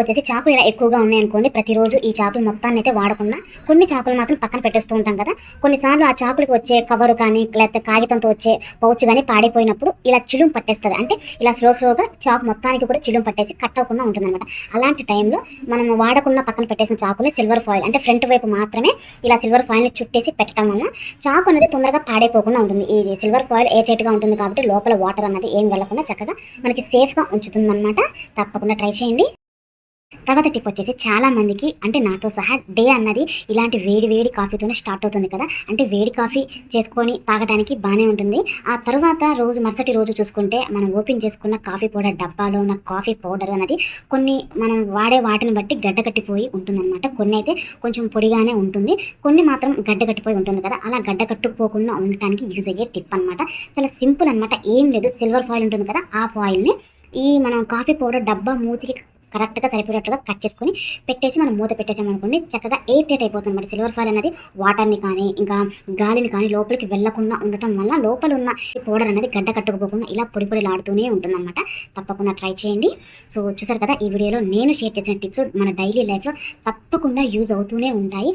వచ్చేసి చేపలు ఇలా ఎక్కువగా ఉన్నాయనుకోండి, ప్రతిరోజు ఈ చేపలు మొత్తాన్ని అయితే వాడకుండా కొన్ని చేపలు మాత్రం పక్కన పెట్టేస్తూ ఉంటాం కదా. కొన్నిసార్లు ఆ చేపలకు వచ్చే కవరు కానీ లేకపోతే కాగితంతో వచ్చే పౌచ్ కానీ పాడైపోయినప్పుడు ఇలా చిలుం పట్టేస్తుంది. అంటే ఇలా స్లోగా చేప మొత్తానికి కూడా చిలుం పట్టేసి కట్ అవ్వకుండా ఉంటుందన్నమాట. అలాంటి టైంలో మనం వాడకుండా పక్కన పెట్టేసిన చాకుని సిల్వర్ ఫాయిల్ అంటే ఫ్రంట్ వైపు మాత్రమే ఇలా సిల్వర్ ఫాయిల్ని చుట్టేసి పెట్టడం వల్ల చాకు అనేది తొందరగా పాడైపోకుండా ఉంటుంది. ఈ సిల్వర్ ఫాయిల్ ఎయిర్ టైట్గా ఉంటుంది కాబట్టి లోపల వాటర్ అనేది ఏం వెళ్ళకుండా చక్కగా మనకి సేఫ్గా ఉంచుతుంది అనమాట. తప్పకుండా ట్రై చేయండి. తర్వాత టిప్ వచ్చేసి చాలా మందికి అంటే నాతో సహా డే అన్నది ఇలాంటి వేడి వేడి కాఫీతోనే స్టార్ట్ అవుతుంది కదా. అంటే వేడి కాఫీ చేసుకొని తాగడానికి బాగానే ఉంటుంది. ఆ తర్వాత మరుసటి రోజు చూసుకుంటే మనం ఓపెన్ చేసుకున్న కాఫీ పౌడర్ డబ్బాలో ఉన్న కాఫీ పౌడర్ అనేది కొన్ని మనం వాడే వాటిని బట్టి గడ్డ కట్టిపోయి ఉంటుందన్నమాట. కొన్ని అయితే కొంచెం పొడిగానే ఉంటుంది, కొన్ని మాత్రం గడ్డ కట్టిపోయి ఉంటుంది కదా. అలా గడ్డ కట్టుకుపోకుండా ఉండటానికి యూజ్ అయ్యే టిప్ అనమాట. చాలా సింపుల్ అనమాట. ఏం లేదు, సిల్వర్ ఫాయిల్ ఉంటుంది కదా, ఆ ఫాయిల్ని మనం కాఫీ పౌడర్ డబ్బా మూతికి కరెక్ట్గా సరిపోయేటట్టుగా కట్ చేసుకొని పెట్టేసి మనం మూత పెట్టేసామనుకోండి, చక్కగా ఎయిర్ టైట్ అయిపోతుంది అనమాట. సిల్వర్ ఫాయిల్ అనేది వాటర్ని కానీ ఇంకా గాలిని కానీ లోపలికి వెళ్లకుండా ఉండటం వల్ల లోపల ఉన్న ఈ పౌడర్ అనేది గడ్డ కట్టుకుపోకుండా ఇలా పొడి పొడిలాడుతూనే ఉంటుందన్నమాట. తప్పకుండా ట్రై చేయండి. సో చూసారు కదా, ఈ వీడియోలో నేను షేర్ చేసిన టిప్స్ మన డైలీ లైఫ్లో తప్పకుండా యూజ్ అవుతూనే ఉంటాయి.